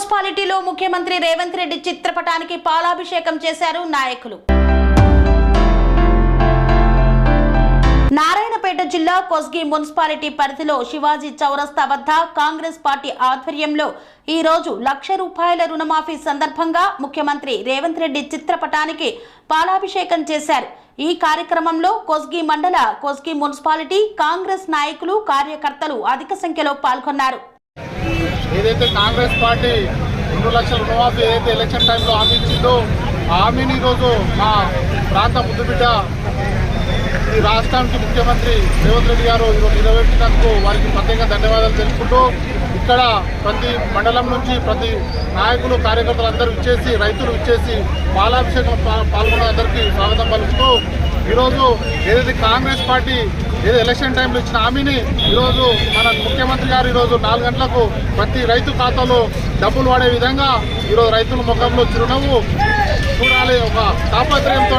మున్సిపాలిటీలో ముఖ్యమంత్రి రేవంత్ రెడ్డి చిత్రపటానికి పాలాభిషేకం చేశారు నాయకులు. నారాయణపేట జిల్లా కొస్గి మున్సిపాలిటీ పరిధిలో శివాజీ చౌరస్తా వద్ద కాంగ్రెస్ పార్టీ ఆధ్వర్యంలో ఈ రోజు ₹1,00,000 రుణమాఫీ సందర్భంగా ముఖ్యమంత్రి రేవంత్ రెడ్డి చిత్రపటానికి పాలాభిషేకం చేశారు. ఈ కార్యక్రమంలో కొస్గి మండల, కొస్గి మున్సిపాలిటీ కాంగ్రెస్ నాయకులు, కార్యకర్తలు అధిక సంఖ్యలో పాల్గొన్నారు. ఏదైతే కాంగ్రెస్ పార్టీ 2 లక్షల రుణమాఫీ ఏదైతే ఎలక్షన్ టైంలో హామీ ఇచ్చిందో ఆ హామీని ఈరోజు మా ప్రాంత ముద్దుబిడ్డ ఈ రాష్ట్రానికి ముఖ్యమంత్రి రేవంత్ రెడ్డి గారు ఈరోజు నెరవేర్చినందుకు వారికి ప్రత్యేక ధన్యవాదాలు తెలుపుకుంటూ ఇక్కడ ప్రతి మండలం నుంచి ప్రతి నాయకులు, కార్యకర్తలు అందరూ ఇచ్చేసి, రైతులు ఇచ్చేసి పాలాభిషేకం పాల్గొన్న అందరికీ స్వాగతం పలుకుతూ ఈరోజు ఏదైతే కాంగ్రెస్ పార్టీ ఏదో ఎలక్షన్ టైంలో ఇచ్చిన హామీని ఈరోజు మన ముఖ్యమంత్రి గారు ఈరోజు 4 గంటలకు ప్రతి రైతు ఖాతాలో డబ్బులు పడే విధంగా ఈరోజు రైతుల ముఖంలో చిరునవ్వు చూడాలి ఒక తాపత్రయంతో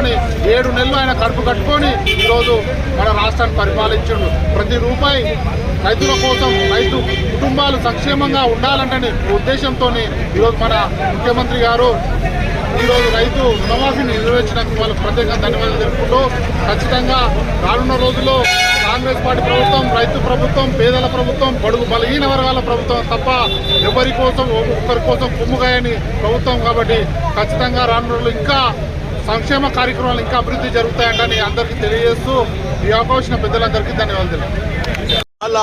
7 నెలలు ఆయన కడుపు కట్టుకొని ఈరోజు మన రాష్ట్రాన్ని పరిపాలించాడు. ప్రతి రూపాయి రైతుల కోసం, రైతు కుటుంబాలు సంక్షేమంగా ఉండాలంటే ఉద్దేశంతో ఈరోజు మన ముఖ్యమంత్రి గారు ఈరోజు రైతు రుణమాఫీని నెరవేర్చినందుకు వాళ్ళకు ప్రత్యేకంగా ధన్యవాదాలు తెలుపుకుంటూ ఖచ్చితంగా రానున్న రోజుల్లో కాంగ్రెస్ పార్టీ ప్రభుత్వం రైతు ప్రభుత్వం, పేదల ప్రభుత్వం, బడుగు బలహీన వర్గాల ప్రభుత్వం తప్ప ఒకరి కోసం కుమ్ముగాయని ప్రభుత్వం కాబట్టి ఖచ్చితంగా రానున్న రోజులు ఇంకా సంక్షేమ కార్యక్రమాలు ఇంకా అభివృద్ధి జరుగుతాయంటని అందరికీ తెలియజేస్తూ ఈ అవకాశం పెద్దలందరికీ ధన్యవాదాలు. వాళ్ళ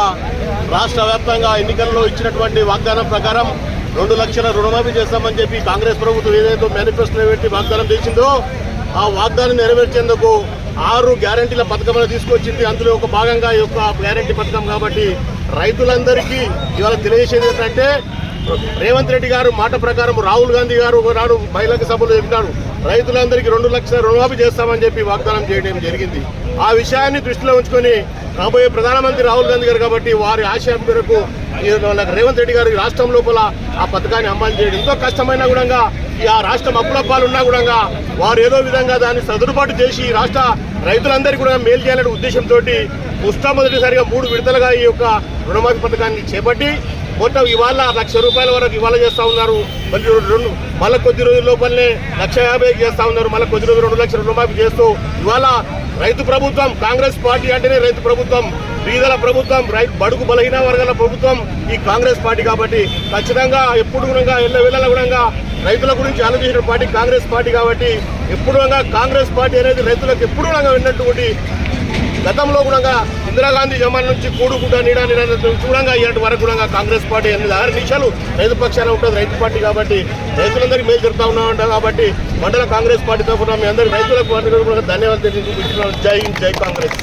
రాష్ట్ర వ్యాప్తంగా ఎన్నికల్లో ఇచ్చినటువంటి వాగ్దానం ప్రకారం 2 లక్షల రుణమాఫీ చేస్తామని చెప్పి కాంగ్రెస్ ప్రభుత్వం ఏదైతే మేనిఫెస్టోలో పెట్టి వాగ్దానం చేసిందో ఆ వాగ్దానం నెరవేర్చేందుకు 6 గ్యారంటీల పథకం తీసుకొచ్చింది. అందులో ఒక భాగంగా ఈ యొక్క గ్యారంటీ పథకం కాబట్టి రైతులందరికీ ఇవాళ తెలియజేసేది ఏంటంటే రేవంత్ రెడ్డి గారు మాట ప్రకారం రాహుల్ గాంధీ గారు ఒకనాడు బహిరంగ సభలో చెప్పినారు రైతులందరికీ 2 లక్షల రుణమాఫీ చేస్తామని చెప్పి వాగ్దానం చేయడం జరిగింది. ఆ విషయాన్ని దృష్టిలో ఉంచుకొని రాబోయే ప్రధానమంత్రి రాహుల్ గాంధీ గారు కాబట్టి వారి ఆశయం మేరకు రేవంత్ రెడ్డి గారు రాష్ట్రం లోపల ఆ పథకాన్ని అమలు చేయడం ఎంతో కష్టమైనా కూడా ఆ రాష్ట్రం అప్పులప్పాలున్నా కూడా వారు ఏదో విధంగా దాన్ని సదురుబాటు చేసి రాష్ట్ర రైతులందరికీ కూడా మేలు చేయాలనే ఉద్దేశంతో మొట్టమొదటిసారిగా 3 విడతలుగా ఈ యొక్క రుణమాఫీ పథకాన్ని చేపట్టి మొత్తం ఇవాళ ₹1,00,000 వరకు ఇవాళ చేస్తూ ఉన్నారు. మళ్ళీ కొద్ది రోజుల లోపలనే 1,50,000 చేస్తూ ఉన్నారు. మళ్ళీ కొద్ది రోజులు 2 లక్షల రుణమాఫీ చేస్తూ ఇవాళ రైతు ప్రభుత్వం, కాంగ్రెస్ పార్టీ అంటేనే రైతు ప్రభుత్వం, పేదల ప్రభుత్వం, బడుగు బలహీన వర్గాల ప్రభుత్వం ఈ కాంగ్రెస్ పార్టీ కాబట్టి ఖచ్చితంగా ఎప్పుడు కూడా ఎల్లవేళలా కూడా రైతుల గురించి ఆలోచించిన పార్టీ కాంగ్రెస్ పార్టీ కాబట్టి ఎప్పుడు కాంగ్రెస్ పార్టీ అనేది రైతులకు ఎప్పుడు విన్నటువంటి గతంలో కూడా ఇందిరాగాంధీ జమానా నుంచి కూడుకుంటా నీడా చూడంగా ఇలాంటి వరకు కూడా కాంగ్రెస్ పార్టీ అనేది 6 నిమిషాలు రైతు పక్షాన ఉంటుంది రైతు పార్టీ కాబట్టి రైతులందరికీ మేలు జరుగుతూ ఉన్నాం కాబట్టి మండల కాంగ్రెస్ పార్టీ తరఫున మీ అందరి రైతులకు కూడా ధన్యవాదాలు తెలియజేస్తున్నాను. జై హింద్, జై కాంగ్రెస్.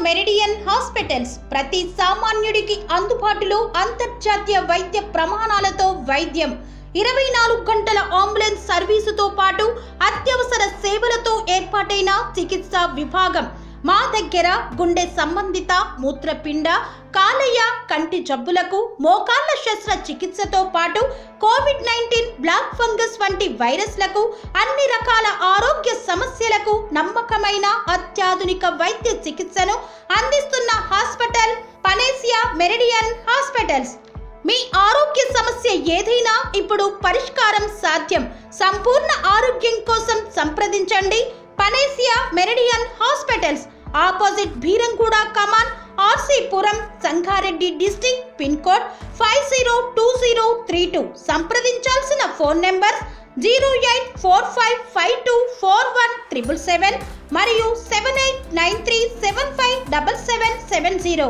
మెరిడియన్ హాస్పిటల్స్ ప్రతి సామాన్యుడికి అందుబాటులో అంతర్జాతీయ వైద్య ప్రమాణాలతో వైద్యం, 24 గంటల అంబులెన్స్ సర్వీసుతో పాటు అత్యవసర సేవలతో ఏర్పాటైన చికిత్సా విభాగం. మా దగ్గర గుండె సంబంధిత, మూత్రపిండ, కాలేయ, కంటి జబ్బులకు, మోకాళ్ల శస్త్ర చికిత్సతో పాటు కోవిడ్-19, బ్లాక్ ఫంగస్ వంటి వైరస్లకు, అన్ని రకాల ఆరోగ్య సమస్యలకు నమ్మకమైన అత్యాధునిక వైద్య చికిత్సను అందిస్తున్న హాస్పిటల్ పనేసియా మెరిడియన్ హాస్పిటల్స్. మీ ఆరోగ్య సమస్య ఏదైనా ఇప్పుడు పరిష్కారం సాధ్యం. సంపూర్ణ ఆరోగ్యం కోసం సంప్రదించండి panacea meridian hospitals, opposite Bheeramguda కమాన్, RC Puram, Sangareddy district, pin code 502032. సంప్రదించాల్సిన ఫోన్ నెంబర్ 0845524177 మరియు 7893757770.